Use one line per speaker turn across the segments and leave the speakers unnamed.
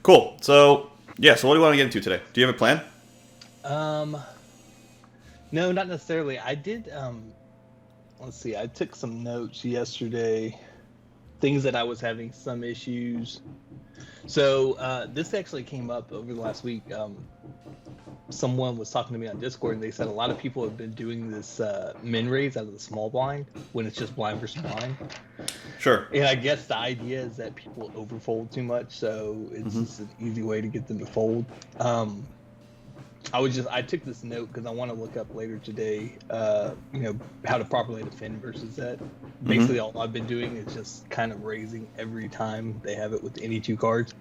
Cool. So yeah. So what do you want to get into today? Do you have a plan?
No, not necessarily. I did. Let's see. I took some notes yesterday. Things that I was having some issues. So this actually came up over the last week. Someone was talking to me on Discord, and they said a lot of people have been doing this min raise out of the small blind when it's just blind versus blind.
Sure.
And I guess the idea is that people overfold too much, so it's just an easy way to get them to fold. I took this note because I want to look up later today, how to properly defend versus that. Basically, all I've been doing is just kind of raising every time they have it with any two cards.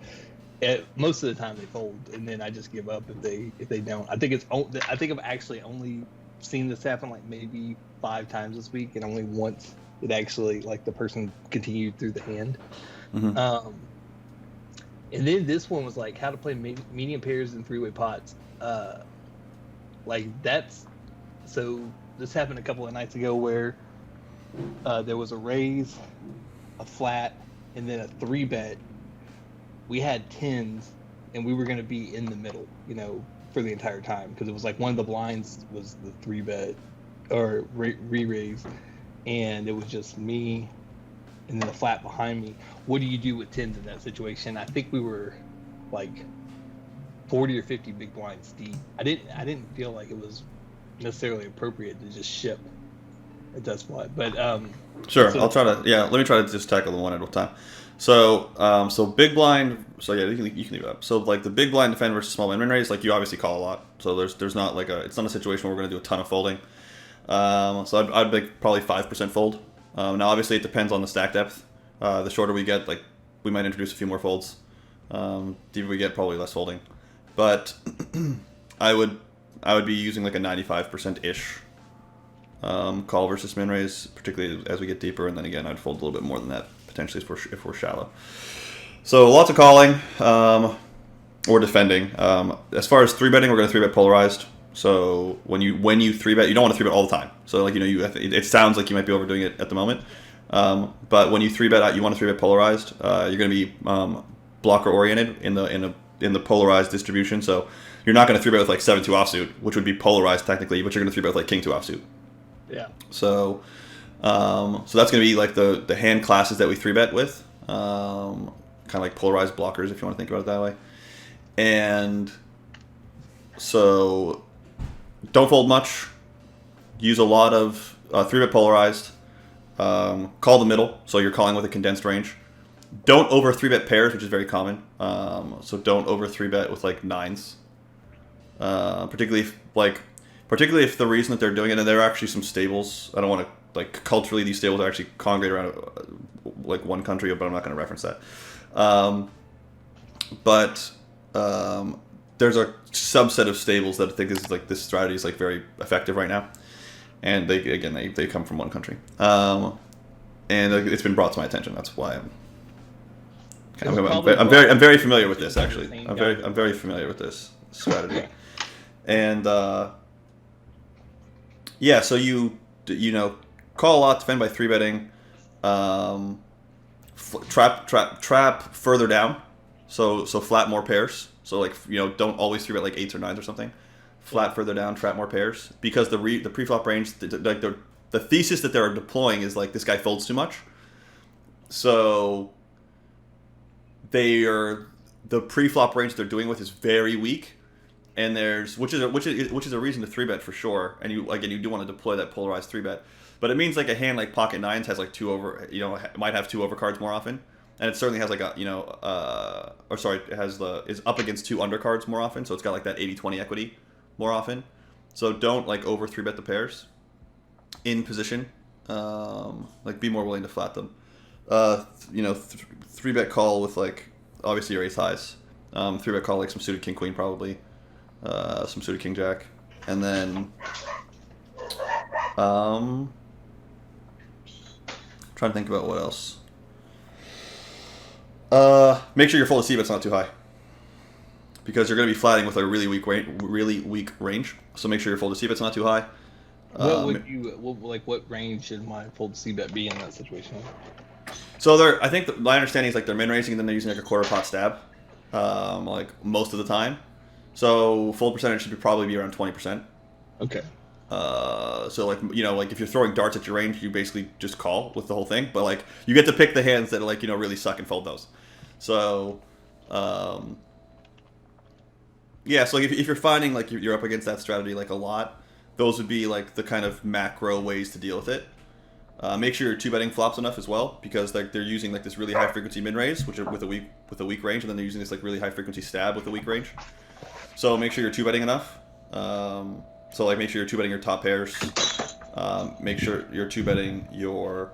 Most of the time they fold, and then I just give up if they don't. I think I've actually only seen this happen like maybe 5 times this week, and only once it actually like the person continued through the hand. And then this one was like how to play medium pairs and three-way pots. So this happened a couple of nights ago where there was a raise, a flat, and then a 3-bet. We had 10s, and we were going to be in the middle, for the entire time, because it was like one of the blinds was the 3-bet or re-raise, and it was just me and then a flat behind me. What do you do with 10s in that situation? I think we were like 40 or 50 big blinds deep. I didn't feel like it was necessarily appropriate to just ship at that spot, but
sure. I'll try to. Yeah, let me try to just tackle them one at a time. So big blind. So yeah, you can leave it up. So like the big blind defend versus small blind min raise, like you obviously call a lot. So there's not like it's not a situation where we're going to do a ton of folding. So I'd make probably 5% fold. Now obviously it depends on the stack depth. The shorter we get, like we might introduce a few more folds. Deeper we get, probably less folding. But I would be using like a 95% ish call versus min raise, particularly as we get deeper, and then again I'd fold a little bit more than that potentially if we're shallow. So lots of calling or defending. As far as 3-betting, we're going to 3-bet polarized. So when you 3-bet, you don't want to 3-bet all the time. So like it sounds like you might be overdoing it at the moment. But when you 3-bet out, you want to 3-bet polarized. You're going to be blocker oriented in the polarized distribution. So you're not going to 3-bet with like 7-2 offsuit, which would be polarized technically, but you're going to 3-bet with like King-2 offsuit.
Yeah.
So that's going to be like the hand classes that we 3-bet with, kind of like polarized blockers if you want to think about it that way. And so don't fold much. Use a lot of 3-bet polarized. Call the middle, so you're calling with a condensed range. Don't over 3-bet pairs, which is very common. So don't over 3-bet with like 9s. Particularly if the reason that they're doing it, and there are actually some stables. I don't want to culturally these stables are actually congregate around like one country, but I'm not going to reference that. But there's a subset of stables that I think this strategy is like very effective right now, and they come from one country, and it's been brought to my attention. That's why I'm very familiar with this actually. I'm very familiar with this strategy, and yeah. So you call a lot, defend by 3-betting, trap further down, so flat more pairs. So don't always 3-bet like 8s or 9s or something. Flat further down, trap more pairs, because the preflop range, the thesis that they're deploying is like this guy folds too much. So the preflop range they're doing with is very weak, and which is a reason to 3-bet for sure. And you do want to deploy that polarized 3-bet, but it means like a hand like pocket 9s has like 2 over, might have 2 overcards more often. And it certainly has like is up against 2 undercards more often, so it's got like that 80-20 equity more often. So don't like over 3-bet the pairs in position. Be more willing to flat them. 3-bet call with like obviously your ace highs. 3-bet call like some suited king queen probably, some suited king jack, and then trying to think about what else. Make sure your fold to c-bet's not too high, because you're going to be flatting with a really weak range. So make sure your fold to c-bet's not too high.
What range should my fold to c-bet be in that situation?
So my understanding is like they're min raising and then they're using like a quarter pot stab. like most of the time. So fold percentage should probably be around 20%.
Okay.
So like like if you're throwing darts at your range, you basically just call with the whole thing. But like you get to pick the hands that like really suck and fold those. So yeah. So like if you're finding like you're up against that strategy like a lot, those would be like the kind of macro ways to deal with it. Make sure you're two betting flops enough as well, because like they're using like this really high frequency min raise, which are with a weak range, and then they're using this like really high frequency stab with a weak range. So make sure you're two betting enough. So like make sure you're two betting your top pairs. Make sure you're two betting your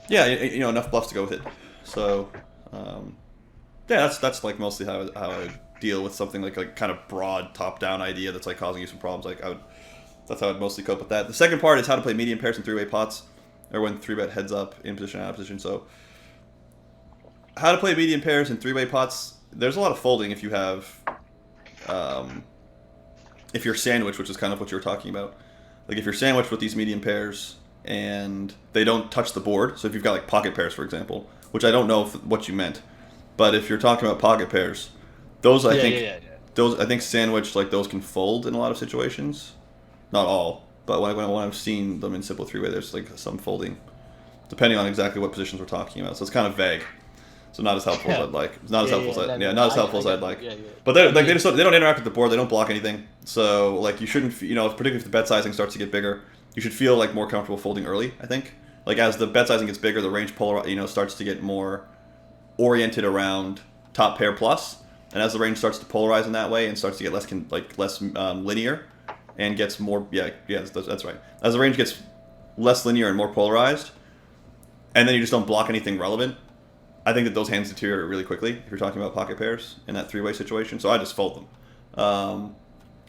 enough bluffs to go with it. So that's like mostly how I deal with something like kind of broad top down idea that's like causing you some problems. That's how I'd mostly cope with that. The second part is how to play medium pairs and three-way pots, or when three-bet heads up, in position, out of position. So how to play medium pairs and three-way pots, there's a lot of folding if you have, if you're sandwiched, which is kind of what you were talking about. Like if you're sandwiched with these medium pairs and they don't touch the board, so if you've got like pocket pairs, for example, which I don't know what you meant, but if you're talking about pocket pairs, those I think sandwiched, like those can fold in a lot of situations. Not all, but when I've seen them in simple three-way, there's like some folding, depending on exactly what positions we're talking about. So it's kind of vague, so not as helpful as I'd like. Not as helpful as I'd like. But they don't interact with the board. They don't block anything. So like you shouldn't, particularly if the bet sizing starts to get bigger, you should feel like more comfortable folding early. I think like as the bet sizing gets bigger, the range starts to get more oriented around top pair plus, and as the range starts to polarize in that way and starts to get less linear. And gets more, that's right. As the range gets less linear and more polarized, and then you just don't block anything relevant, I think that those hands deteriorate really quickly if you're talking about pocket pairs in that three-way situation. So I just fold them.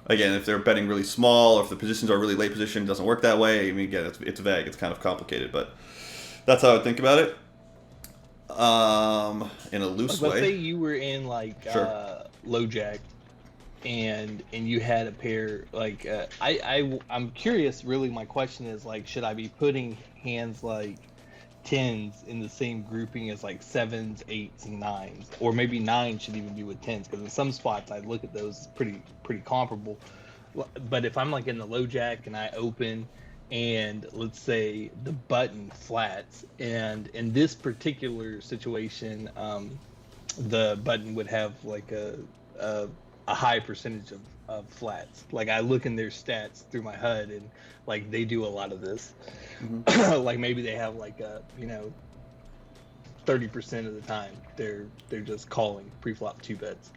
Again, if they're betting really small, or if the positions are really late position, it doesn't work that way. I mean, again, it's vague. It's kind of complicated, but that's how I think about it. In a loose way.
Let's say you were in
Sure.
low jack. And you had a pair like I'm curious. Really, my question is like, should I be putting hands like tens in the same grouping as like sevens, eights, and nines, or maybe nines should even be with tens? Because in some spots I look at those pretty comparable. But if I'm like in the low jack and I open, and let's say the button flats, and in this particular situation, the button would have like a high percentage of flats. Like I look in their stats through my HUD, and like they do a lot of this. Mm-hmm. Like maybe they have like 30% of the time they're just calling pre-flop two bets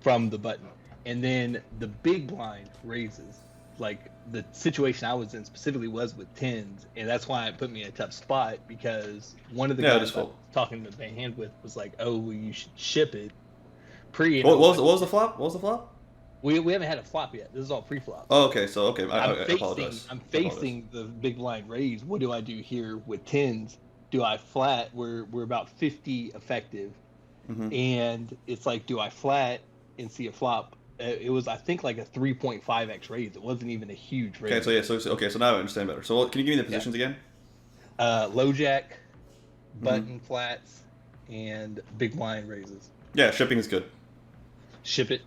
from the button, and then the big blind raises. Like the situation I was in specifically was with tens, and that's why it put me in a tough spot, because one of the guys I was talking to the hand with was like, "Oh, well, you should ship it."
What was the flop? What was the flop?
We haven't had a flop yet. This is all pre-flop.
Oh, okay. So I
apologize. I'm facing the big blind raise. What do I do here with tens? Do I flat? We're about 50 effective, and it's like, do I flat and see a flop? It was, I think, like a 3.5x raise. It wasn't even a huge raise.
Okay, so now I understand better. So can you give me the positions again?
Low jack, button flats, and big blind raises.
Yeah, shipping is good.
Ship it.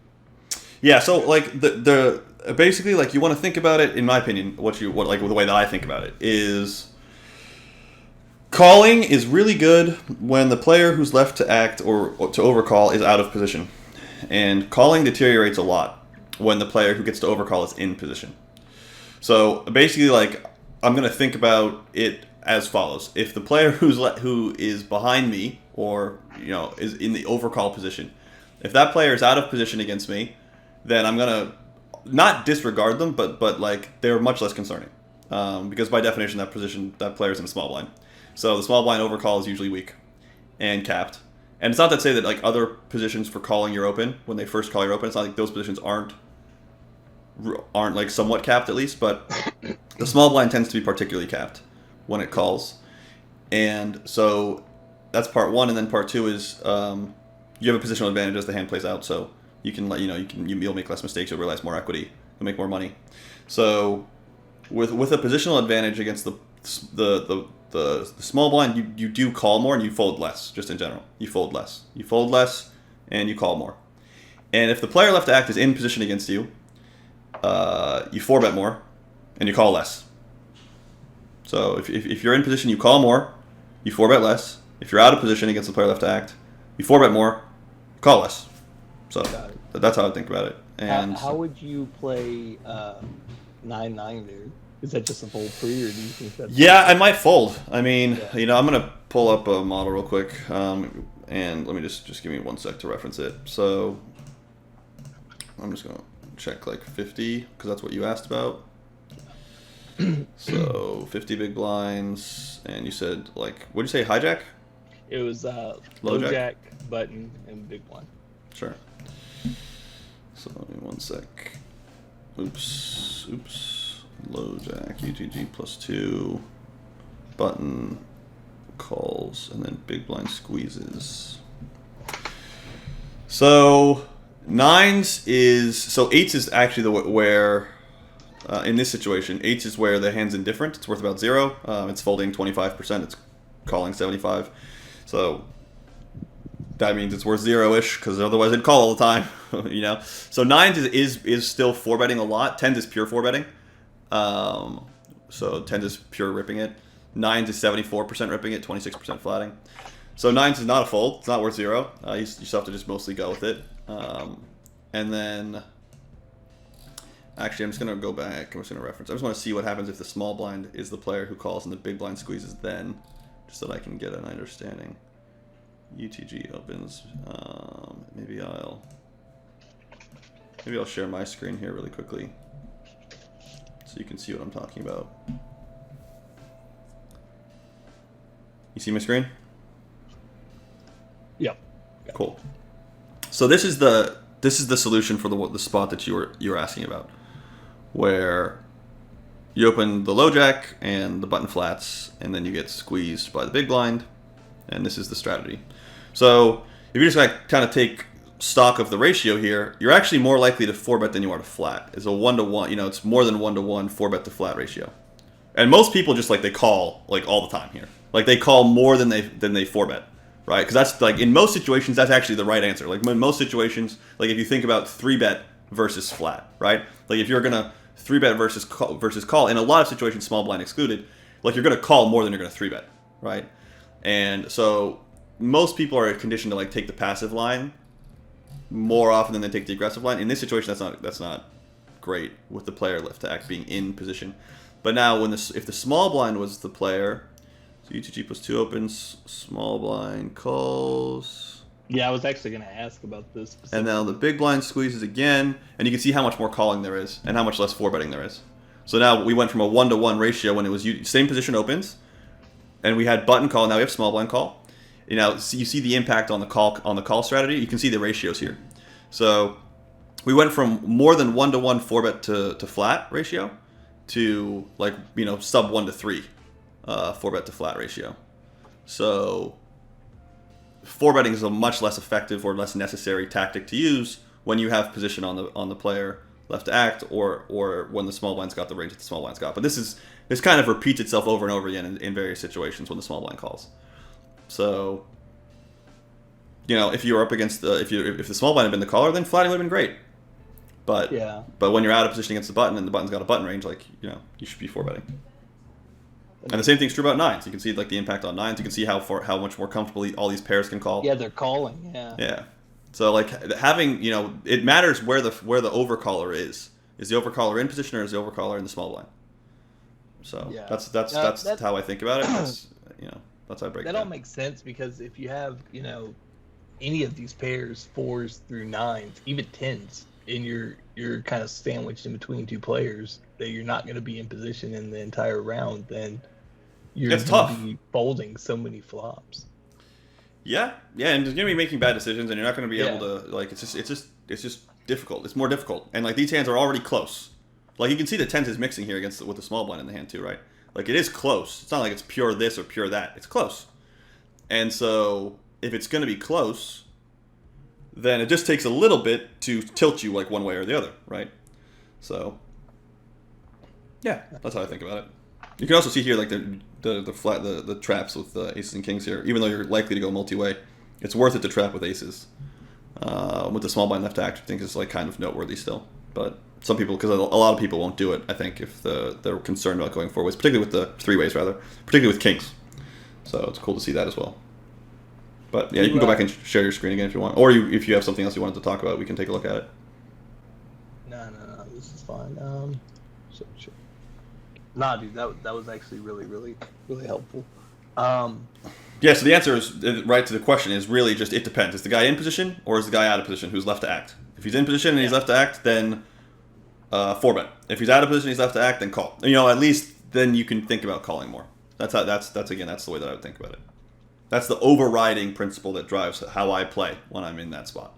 Yeah, so like the basically, like, you want to think about it, in my opinion, what the way that I think about it is, calling is really good when the player who's left to act or to overcall is out of position, and calling deteriorates a lot when the player who gets to overcall is in position. So basically, like, I'm gonna think about it as follows: if the player who is behind me, or is in the overcall position, if that player is out of position against me, then I'm gonna not disregard them, but like, they're much less concerning, because by definition that player is in a small blind. So the small blind overcall is usually weak and capped. And it's not to say that like other positions for calling your open, when they first call your open, it's not like those positions aren't like somewhat capped at least, but the small blind tends to be particularly capped when it calls. And so that's part one, and then part two is you have a positional advantage as the hand plays out, so you can you'll make less mistakes, you'll realize more equity, you'll make more money. So with a positional advantage against the small blind, you do call more and you fold less. Just in general, you fold less. and you call more. And if the player left to act is in position against you, you 4-bet more, and you call less. So if you're in position, you call more, you 4-bet less. If you're out of position against the player left to act, you 4-bet more, you call less. So that's how I think about it. And
how would you play 9-9 there? Is that just a fold free, or do you think that's...
Yeah, I might fold. I mean, I'm going to pull up a model real quick, and let me just give me 1 sec to reference it. So I'm just going to check like 50, because that's what you asked about. So 50 big blinds, and you said, like, what did you say, hijack?
It was low jack, button, and big blind.
Sure. So let me 1 sec. Oops. Low jack, UTG +2, button, calls, and then big blind squeezes. So 9s is, so 8s is actually where, in this situation, 8s is where the hand's indifferent. It's worth about 0. It's folding 25%. It's calling 75. So that means it's worth 0-ish, because otherwise it'd call all the time. So 9s is still 4-betting a lot. 10s is pure 4-betting. So 10s is pure ripping it. 9s is 74% ripping it, 26% flatting. So 9s is not a fold. It's not worth 0. You still have to just mostly go with it. And then, actually, I'm just going to go back. I'm just going to reference. I just want to see what happens if the small blind is the player who calls and the big blind squeezes then, just so that I can get an understanding. UTG opens. Maybe I'll share my screen here really quickly, so you can see what I'm talking about. You see my screen?
Yep.
Cool. So this is the solution for the spot that you were asking about, where you open the low jack and the button flats, and then you get squeezed by the big blind, and this is the strategy. So if you just kind of take stock of the ratio here, you're actually more likely to 4-bet than you are to flat. It's a 1-to-1. It's more than 1-to-1 4-bet to flat ratio. And most people just they call all the time here. Like they call more than they 4-bet, right? Because that's in most situations that's actually the right answer. Like in most situations, if you think about 3-bet versus flat, right? Like if you're gonna 3-bet versus call, in a lot of situations, small blind excluded, you're gonna call more than you're gonna 3-bet, right? And so most people are conditioned to take the passive line more often than they take the aggressive line. In this situation, that's not great with the player left to act being in position. But now, if the small blind was the player, so UTG +2 opens, small blind calls.
Yeah, I was actually going to ask about this.
And now the big blind squeezes again, and you can see how much more calling there is and how much less 4-betting there is. So now we went from a 1-to-1 ratio when it was same position opens, and we had button call. Now we have small blind call. You see the impact on the call strategy. You can see the ratios here. So we went from more than 1-to-1 4-bet to flat ratio to sub 1-to-3 4-bet to flat ratio. So 4-betting is a much less effective or less necessary tactic to use when you have position on the player left to act, or when the small blind's got the range that the small blind's got. But this kind of repeats itself over and over again in various situations when the small blind calls. So, if you were up against if the small blind had been the caller, then flatting would have been great. But when you're out of position against the button and the button's got a button range, you should be 4-betting. And the same thing's true about 9s. You can see the impact on 9s. You can see how much more comfortably all these pairs can call.
Yeah, they're calling. Yeah.
Yeah. So having it matters where the overcaller is. Is the overcaller in position, or is the overcaller in the small blind? So that's how I think about it. That's how I break it down.
That all makes sense, because if you have, any of these pairs, 4s through 9s, even 10s, and you're kind of sandwiched in between two players that you're not going to be in position in the entire round, then you're going to be folding so many flops. Yeah,
and you're going to be making bad decisions, and you're not going to be able to it's just difficult. It's more difficult, and these hands are already close. You can see the 10s is mixing here with the small blind in the hand too, right? It is close. It's not like it's pure this or pure that. It's close. And so if it's going to be close, then it just takes a little bit to tilt you one way or the other, right? So, yeah, that's how I think about it. You can also see here the traps with aces and kings here. Even though you're likely to go multi-way, it's worth it to trap with aces. with the small blind left to act, I think is like kind of noteworthy still. But some people, because a lot of people won't do it, I think, if they're concerned about going forwards, particularly with the three ways, particularly with kings. So it's cool to see that as well. But yeah, you can go back and share your screen again if you want, or if you have something else you wanted to talk about, we can take a look at it.
No, this is fine. Sure. Nah, dude, that was actually really, really, really helpful.
Yeah, so the answer is right to the question is really just it depends. Is the guy in position or is the guy out of position who's left to act? If he's in position and he's left to act, then 4-bet. If he's out of position and he's left to act, then call. At least then you can think about calling more. That's the way that I would think about it. That's the overriding principle that drives how I play when I'm in that spot.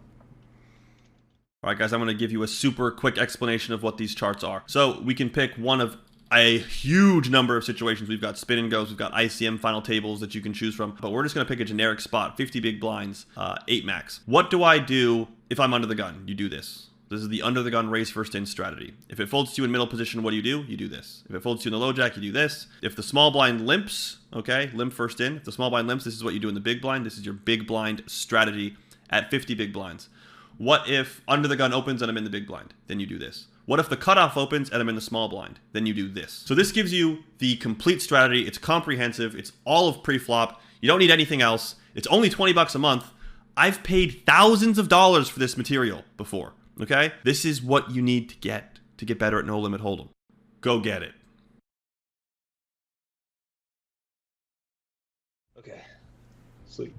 All right, guys, I'm going to give you a super quick explanation of what these charts are. So we can pick one of a huge number of situations. We've got spin and goes, we've got ICM final tables that you can choose from, but we're just going to pick a generic spot, 50 big blinds, 8 max. What do I do if I'm under the gun? You do this. This is the under the gun raise first in strategy. If it folds to you in middle position, what do? You do this. If it folds to you in the low jack, you do this. If the small blind limps, okay, limp first in. If the small blind limps, this is what you do in the big blind. This is your big blind strategy at 50 big blinds. What if under the gun opens and I'm in the big blind? Then you do this. What if the cutoff opens and I'm in the small blind? Then you do this. So this gives you the complete strategy. It's comprehensive. It's all of pre-flop. You don't need anything else. It's only $20 a month. I've paid thousands of dollars for this material before. Okay? This is what you need to get better at No Limit Hold'em. Go get it.
Okay. Sweet.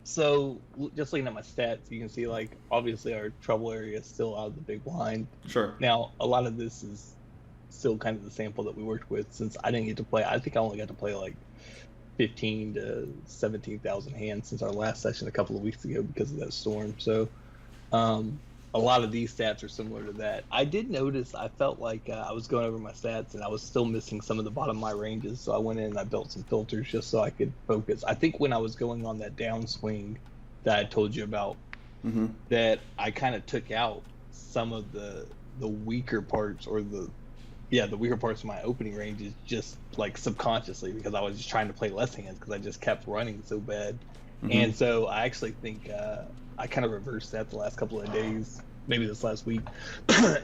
So just looking at my stats, you can see like obviously our trouble area is still out of the big blind.
Sure.
Now a lot of this is still kind of the sample that we worked with since I didn't get to play. I think I only got to play like 15 to 17,000 hands since our last session a couple of weeks ago because of that storm. So a lot of these stats are similar to that. I did notice I felt like I was going over my stats and I was still missing some of the bottom of my ranges. So I went in and I built some filters just so I could focus. I think when I was going on that downswing that I told you about, that I kind of took out some of the weaker parts or the weaker parts of my opening ranges just like subconsciously because I was just trying to play less hands because I just kept running so bad. And so I actually think I kind of reversed that the last couple of days, maybe this last week,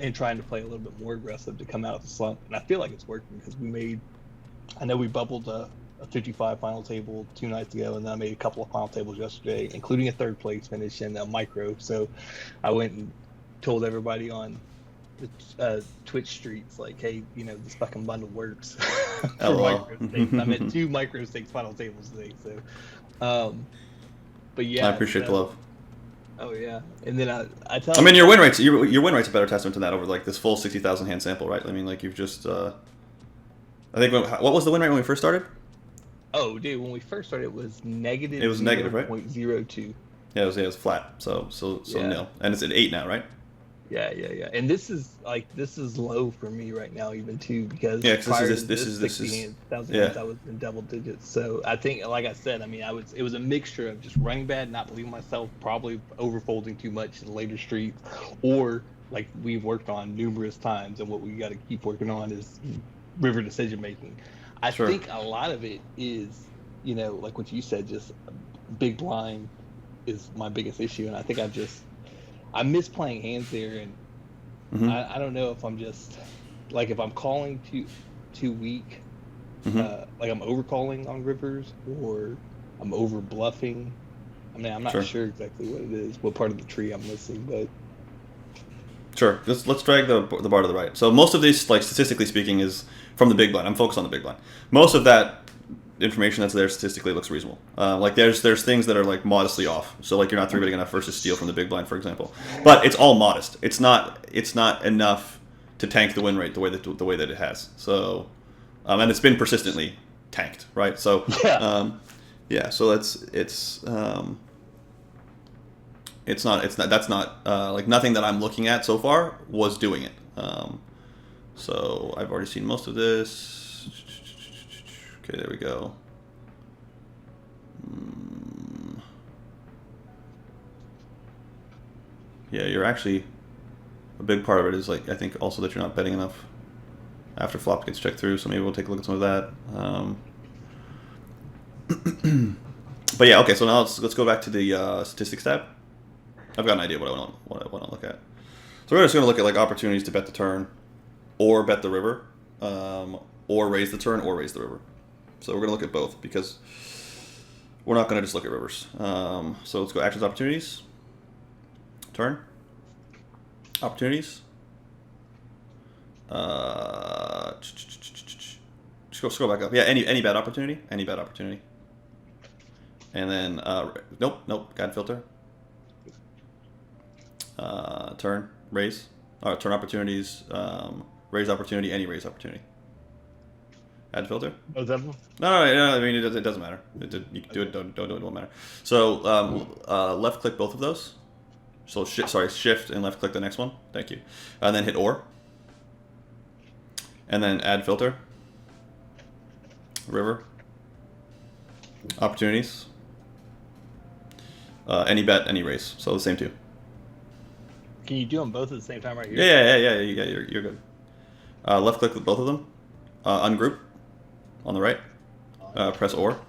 and trying to play a little bit more aggressive to come out of the slump. And I feel like it's working because I know we bubbled a 55 final table 2 nights ago, and then I made a couple of final tables yesterday, including a 3rd place finish in a micro. So I went and told everybody on the Twitch streets, like, hey, this fucking bundle works for micro stakes. I'm at 2 micro stakes final tables today. So, but yeah.
I appreciate the love.
Oh yeah, and then I tell.
I mean, your win rate's a better testament to that over like this full 60,000 hand sample, right? I mean, like you've just. I think what was the win rate when we first started?
Oh, dude, when we first started, it was negative.
It was negative, right?
0.02.
Yeah, it was flat. So nil, and it's at 8 now, right?
Yeah. And this is low for me right now, even too, because
this
hands, I was in double digits. So I think, like I said, I mean, it was a mixture of just running bad, not believing myself, probably overfolding too much in the later streets, or like we've worked on numerous times, and what we got to keep working on is river decision making. I think a lot of it is, like what you said, just big blind is my biggest issue, and I think I miss playing hands there, and I don't know if I'm just like if I'm calling too weak, like I'm overcalling on rivers or I'm over bluffing. I mean, I'm not sure exactly what it is, what part of the tree I'm missing, but
sure. Let's drag the bar to the right. So most of these, like statistically speaking, is from the big blind. I'm focused on the big blind. Most of that information that's there statistically looks reasonable. Like there's things that are like modestly off. So like you're not 3-betting enough versus steal from the big blind, for example. But it's all modest. It's not enough to tank the win rate the way that it has. So and it's been persistently tanked, right? So so that's not like nothing that I'm looking at so far was doing it. So I've already seen most of this. Okay, there we go. Yeah, you're actually a big part of it is like I think also that you're not betting enough after flop gets checked through. So maybe we'll take a look at some of that. But yeah, okay. So now let's go back to the statistics tab. I've got an idea what I want to look at. So we're just going to look at like opportunities to bet the turn, or bet the river, or raise the turn, or raise the river. So we're going to look at both because we're not going to just look at rivers. So let's go actions, opportunities, turn, opportunities. Just scroll back up. Yeah, any bad opportunity, and then nope, guide filter. Turn, raise, turn opportunities, raise opportunity, any raise opportunity. Add filter.
Oh, is that?
No. I mean, it doesn't matter. You can do it. Don't do it. It won't matter. So left click both of those. So shift and left click the next one. Thank you. And then hit or. And then add filter. River. Opportunities. Any bet, any raise. So the same two.
Can you do them both at the same time right here?
Yeah. You're good. Left click with both of them. Ungroup on the right. Press or.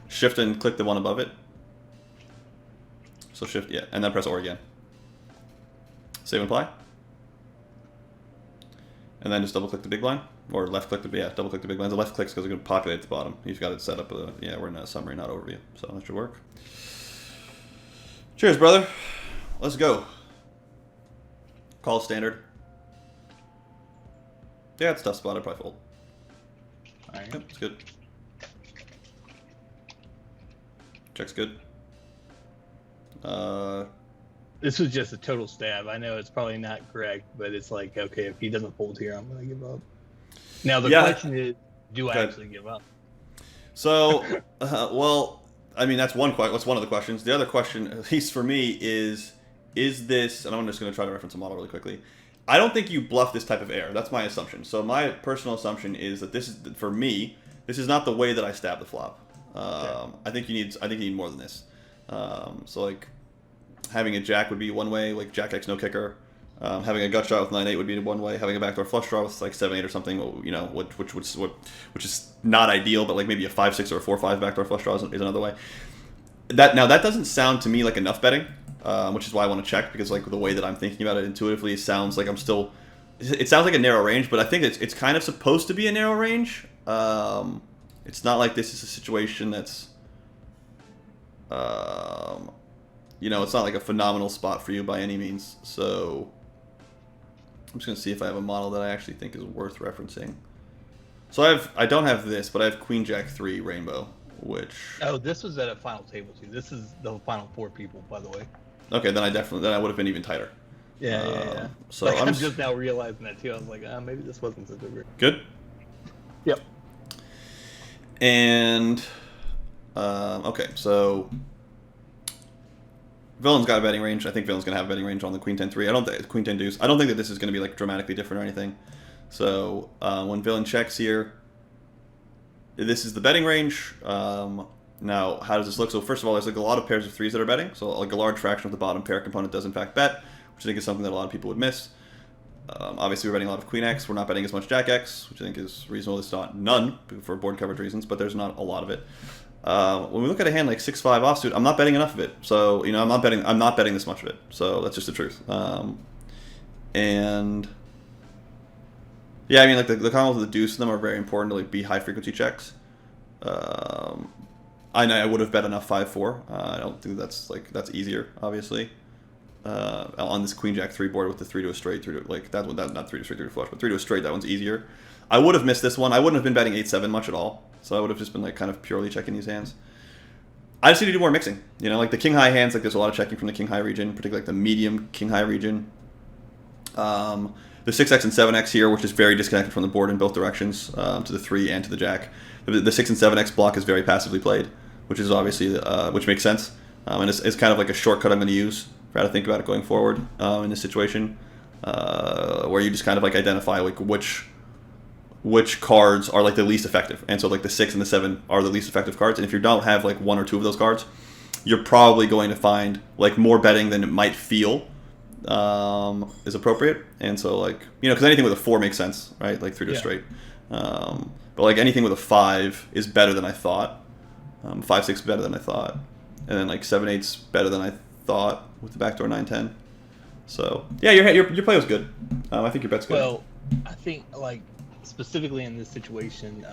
Shift and click the one above it. So shift, yeah, and then press or again. Save and apply. And then just double click the big blind, or left click double click the big blind. The left click's because it's going to populate at the bottom. You've got it set up. Yeah, we're in a summary, not overview, so that should work. Cheers, brother. Let's go. Call standard. Yeah, it's tough spot. I'd probably fold.
All right.
Yep, it's good. Check's good.
This was just a total stab. I know it's probably not correct, but it's like, okay, if he doesn't fold here, I'm going to give up. Now, the question is, do I actually give up?
So, well, I mean, that's one of the questions. The other question, at least for me, is this, and I'm just going to try to reference a model really quickly. I don't think you bluff this type of air. That's my assumption. So my personal assumption is that this is, for me, this is not the way that I stab the flop.
Okay.
I think you need more than this. So like having a jack would be one way, like jack X no kicker. Having a gut shot with 9-8 would be one way. Having a backdoor flush draw with like 7-8 or something, you know, which is not ideal, but like maybe a 5-6 or a 4-5 backdoor flush draw is another way. That doesn't sound to me like enough betting, which is why I want to check, because like the way that I'm thinking about it intuitively, it sounds like it sounds like a narrow range, but I think it's kind of supposed to be a narrow range. It's not like this is a situation that's you know, it's not like a phenomenal spot for you by any means. So I'm just going to see if I have a model that I actually think is worth referencing. So I don't have this, but I have Queen Jack 3 Rainbow, which...
Oh, this was at a final table too. This is the final 4 people, by the way.
Okay, then I would have been even tighter.
Yeah.
So
like, I'm just now realizing that too. I was like, maybe this wasn't such a great...
Good?
Yep.
And okay, so Villain's got a betting range. I think Villain's gonna have a betting range on the Queen 10-3. I don't think Queen 10 deuce. I don't think that this is gonna be like dramatically different or anything. So when Villain checks here, this is the betting range. Now, how does this look? So first of all, there's like a lot of pairs of threes that are betting. So like a large fraction of the bottom pair component does in fact bet, which I think is something that a lot of people would miss. Obviously, we're betting a lot of Queen X. We're not betting as much Jack X, which I think is reasonable. It's not none for board coverage reasons, but there's not a lot of it. When we look at a hand like 6-5 offsuit, I'm not betting enough of it. So you know, I'm not betting this much of it. So that's just the truth. And yeah, I mean, like the combos of the deuce of them are very important to like be high frequency checks. I know I would have bet enough 5-4. I don't think that's easier, obviously. On this Queen Jack 3 board with the 3 to a straight, 3 to like that one, not 3 to straight, 3 to flush, but 3 to a straight, that one's easier. I would have missed this one. I wouldn't have been betting 8-7 much at all. So I would have just been like kind of purely checking these hands. I just need to do more mixing. You know, like the king high hands, like there's a lot of checking from the king high region, particularly like the medium king high region. The 6x and 7x here, which is very disconnected from the board in both directions, to the 3 and to the jack. The 6 and 7x block is very passively played, which is obviously which makes sense, and it's kind of like a shortcut I'm going to use for how to think about it going forward in this situation, where you just kind of like identify like which cards are like the least effective, and so like the 6 and the 7 are the least effective cards, and if you don't have like 1 or 2 of those cards, you're probably going to find like more betting than it might feel is appropriate. And so like, you know, because anything with a 4 makes sense, right? Like 3 to a straight, but like anything with a 5 is better than I thought. 5-6 better than I thought, and then like 7-8's better than I thought with the backdoor 9-10. So yeah, your play was good. I think your bet's good.
Well, I think like specifically in this situation,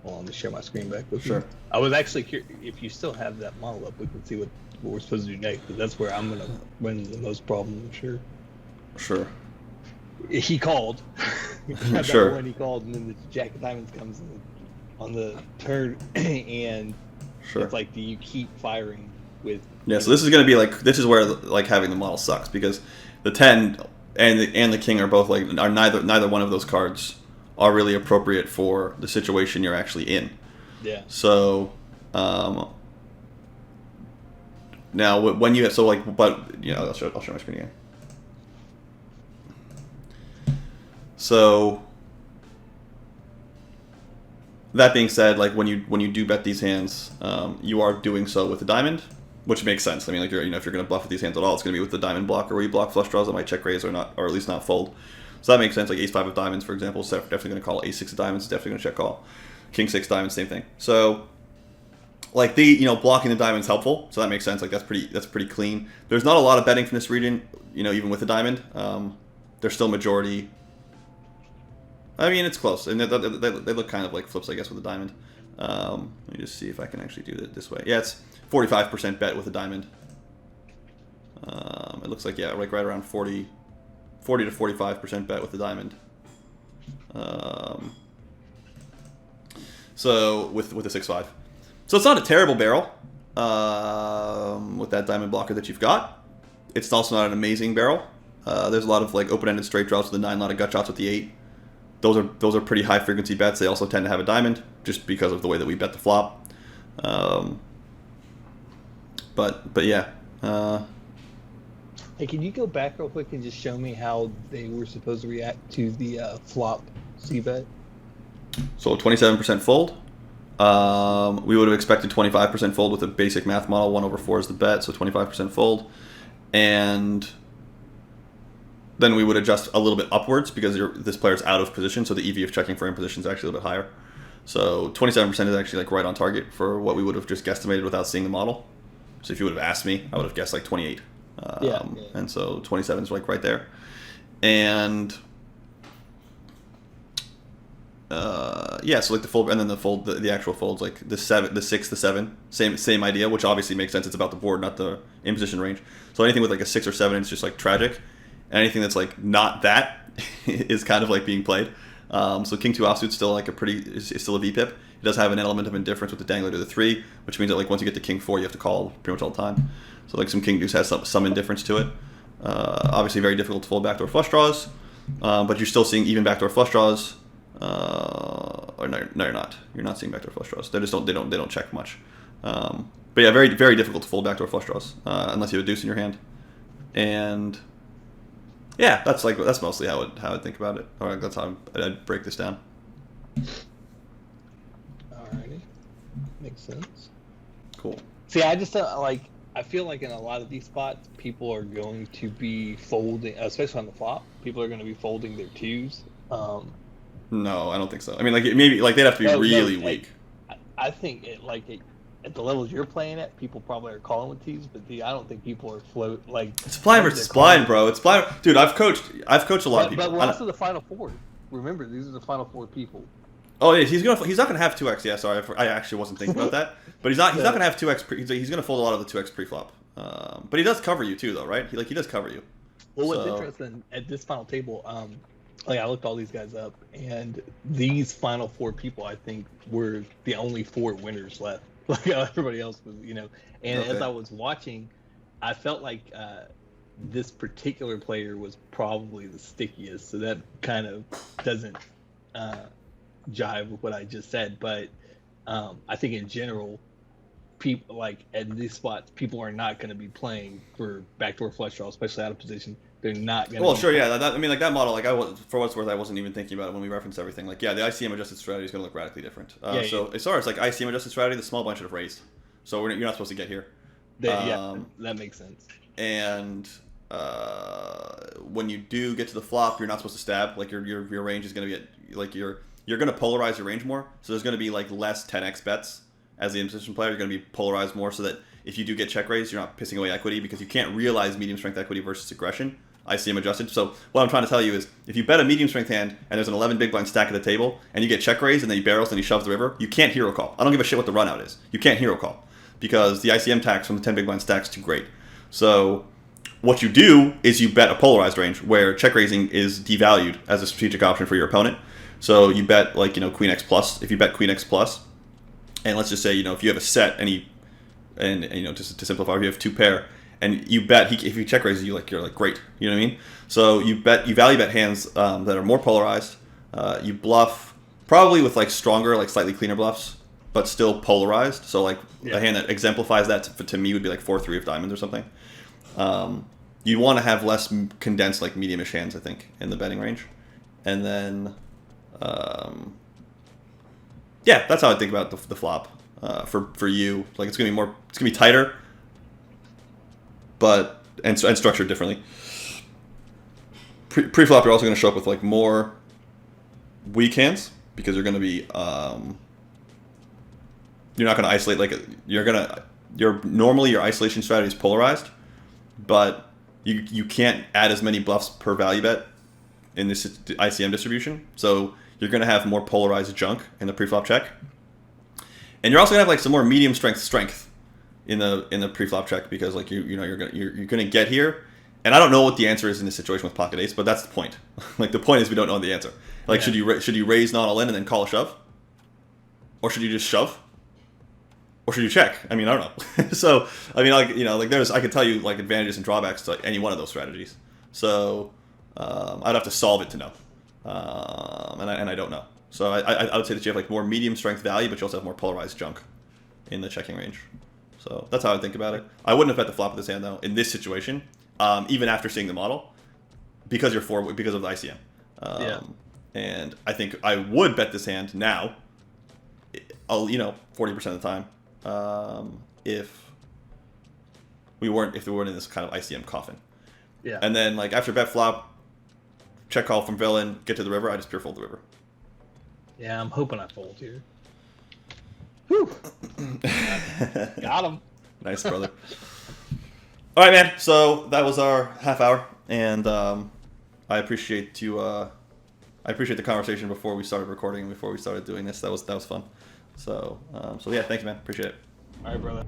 well, let me share my screen back with you. I was actually curious if you still have that model up. We can see what we're supposed to do next, because that's where I'm gonna run the most problem. I'm sure.
Sure.
He called.
Sure.
When he called, and then the Jack of Diamonds comes in on the turn, and it's like, do you keep firing with?
Yeah. So this is gonna be like, this is where like having the model sucks, because the 10 and the king are both like, are neither one of those cards are really appropriate for the situation you're actually in.
Yeah.
So now when you have, so like, but you know, I'll show my screen again. So that being said, like when you do bet these hands, you are doing so with the diamond, which makes sense. I mean, like, if you're going to bluff with these hands at all, it's going to be with the diamond blocker, where you block flush draws that might check raise or not, or at least not fold. So that makes sense. Like ace 5 of diamonds, for example, is definitely going to call. Ace 6 of diamonds is definitely going to check call. King 6 diamonds, same thing. So like blocking the diamond's helpful. So that makes sense. Like that's pretty clean. There's not a lot of betting from this region, even with the diamond. There's still majority. I mean, it's close, and they look kind of like flips, I guess, with a diamond. Let me just see if I can actually do it this way. Yeah, it's 45% bet with a diamond. It looks like, yeah, like right around 40 to 45% bet with the diamond. So with the 6-5, so it's not a terrible barrel with that diamond blocker that you've got. It's also not an amazing barrel. There's a lot of like open-ended straight draws with the 9, a lot of gut shots with the 8. Those are pretty high frequency bets. They also tend to have a diamond just because of the way that we bet the flop. But yeah.
Hey, can you go back real quick and just show me how they were supposed to react to the flop c-bet?
So 27% fold. We would have expected 25% fold with a basic math model. 1/4 is the bet, so 25% fold. And then we would adjust a little bit upwards because this player's out of position, so the EV of checking for in position is actually a little bit higher. So 27% is actually like right on target for what we would have just guesstimated without seeing the model. So if you would have asked me, I would have guessed like 28. And so 27 is like right there. And so like the fold, and then the actual folds, like the 7, the 6, the 7, same idea, which obviously makes sense. It's about the board, not the in position range. So anything with like a 6 or 7, it's just like tragic. Anything that's like not that is kind of like being played. So King 2 offsuit's still like is still a VPIP. It does have an element of indifference with the dangler to the 3, which means that like once you get to King 4, you have to call pretty much all the time. So like some King Deuce has some indifference to it. Obviously very difficult to fold backdoor flush draws, but you're still seeing even backdoor flush draws. Or no, you're not. You're not seeing backdoor flush draws. They don't check much. But yeah, very very difficult to fold backdoor flush draws unless you have a deuce in your hand. And yeah, that's mostly how I'd think about it. Or that's how I'd break this down.
Alrighty, makes sense.
Cool.
See, I just I feel like in a lot of these spots, people are going to be folding, especially on the flop. People are going to be folding their 2s.
No, I don't think so. I mean, like maybe like they'd have to be really weak.
I think at the levels you're playing at, people probably are calling with 2s, but I don't think people are
It's blind versus blind, bro. It's blind, dude. I've coached a lot of people.
But we're also the final 4. Remember, these are the final 4 people.
Oh yeah, he's not gonna have 2x. Yeah, sorry, I actually wasn't thinking about that. But he's not gonna have 2x. He's gonna fold a lot of the 2x pre-flop. But he does cover you too, though, right? He does cover you.
Well, what's interesting at this final table, I looked all these guys up, and these final 4 people, I think, were the only 4 winners left. Like everybody else was, And
okay.
As I was watching, I felt like this particular player was probably the stickiest. So that kind of doesn't jive with what I just said. But I think in general, people like at these spots, people are not going to be playing for backdoor flush draw, especially out of position. They're not going to.
Well, sure, yeah. I mean, like that model, like for what's worth, I wasn't even thinking about it when we referenced everything. Like, yeah, the ICM adjusted strategy is going to look radically different. So as far as like ICM adjusted strategy, the small blind should have raised. So you're not supposed to get here.
That makes sense.
And when you do get to the flop, you're not supposed to stab. Like your range is going to get like you're going to polarize your range more. So there's going to be like less 10x bets as the in-position player. You're going to be polarized more, so that if you do get check raised, you're not pissing away equity because you can't realize medium strength equity versus aggression. ICM adjusted. So what I'm trying to tell you is, if you bet a medium strength hand and there's an 11 big blind stack at the table and you get check raised and then he barrels and he shoves the river, you can't hero call. I don't give a shit what the run out is. You can't hero call because the ICM tax from the 10 big blind stack is too great. So what you do is you bet a polarized range where check raising is devalued as a strategic option for your opponent. So you bet like, Queen X plus. If you bet Queen X plus, and let's just say, if you have a set to simplify, if you have 2 pair and you bet if he check raises you, you're like great, you know what I mean? So you value bet hands that are more polarized. You bluff probably with like stronger, like slightly cleaner bluffs, but still polarized. So a hand that exemplifies that to me would be like 4-3 of diamonds or something. You want to have less condensed, like medium-ish hands, I think, in the betting range. And then, that's how I think about the flop for you. Like it's gonna be tighter, but and structured differently. Pre-flop, you're also gonna show up with like more weak hands because you're gonna be you're not gonna isolate normally your isolation strategy is polarized, but you can't add as many bluffs per value bet in this ICM distribution, so you're going to have more polarized junk in the pre-flop check, and you're also going to have like some more medium strength in the pre-flop check because like you're going to get here, and I don't know what the answer is in this situation with pocket ace, but that's the point. Like the point is we don't know the answer. Like should you raise not all in and then call a shove, or should you just shove? Or should you check? I mean, I don't know. So, I mean, I could tell you like advantages and drawbacks to any one of those strategies. So, I'd have to solve it to know, and I don't know. So I would say that you have like more medium strength value, but you also have more polarized junk in the checking range. So that's how I think about it. I wouldn't have bet the flop of this hand though in this situation, even after seeing the model, because of the ICM. And I think I would bet this hand now. 40% of the time. If we weren't in this kind of ICM coffin.
Yeah.
And then like after bet flop, check call from villain, get to the river, I just pure fold the river.
Yeah, I'm hoping I fold here. Whew. Got him.
Nice, brother. All right, man. So that was our half hour, and I appreciate the conversation before we started recording, before we started doing this. That was fun. So yeah, thanks, man. Appreciate it.
All right, brother.